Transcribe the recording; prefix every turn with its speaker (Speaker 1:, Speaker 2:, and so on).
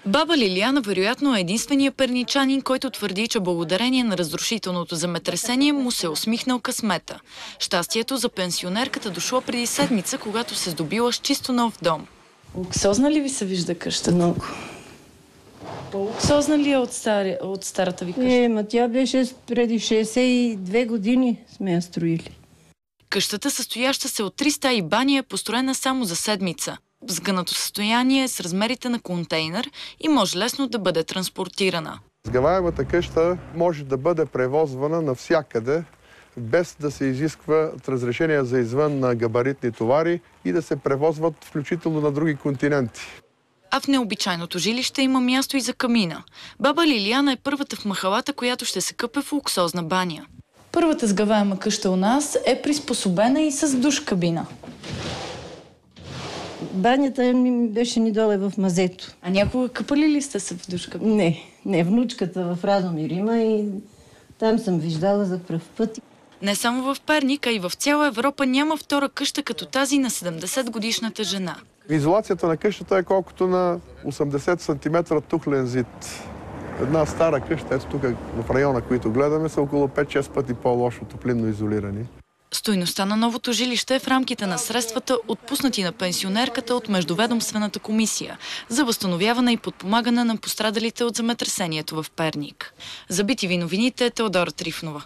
Speaker 1: Баба Лилияна вероятно е единственият перничанин, който твърди, че благодарение на разрушителното земетресение му се усмихнал късмета. Щастието за пенсионерката дошло преди седмица, когато се здобила с чисто нов дом. Луксозна ли ви се вижда къщата?
Speaker 2: Много.
Speaker 1: По-луксозна ли е от старата ви къща?
Speaker 2: Тя беше преди 62 години сме я строили.
Speaker 1: Къщата, състояща се от 3 стаи и баня, е построена само за седмица. В сгънато състояние е с размерите на контейнер и може лесно да бъде транспортирана.
Speaker 3: Сгъваемата къща може да бъде превозвана навсякъде, без да се изисква разрешение за извън габаритни товари и да се превозват включително на други континенти.
Speaker 1: А в необичайното жилище има място и за камина. Баба Лилияна е първата в махалата, която ще се къпе в луксозна баня. Първата сгъваема къща у нас е приспособена и с душ-кабина.
Speaker 2: Банята ми беше ни доле в мазето.
Speaker 1: А някога къпали ли сте се в душ-кабина?
Speaker 2: Не, внучката в Радомир има и там съм виждала за пръв път.
Speaker 1: Не само в Перник, а и в цяла Европа няма втора къща като тази на 70-годишната жена.
Speaker 3: Изолацията на къщата е колкото на 80 см тухлен зид. Една стара къща, ето тук в района, които гледаме, са около 5-6 пъти по-лошо топлинно изолирани.
Speaker 1: Стойността на новото жилище е в рамките на средствата, отпуснати на пенсионерката от Междуведомствената комисия за възстановяване и подпомагане на пострадалите от земетресението в Перник. За BTV новините Теодора Трифнова.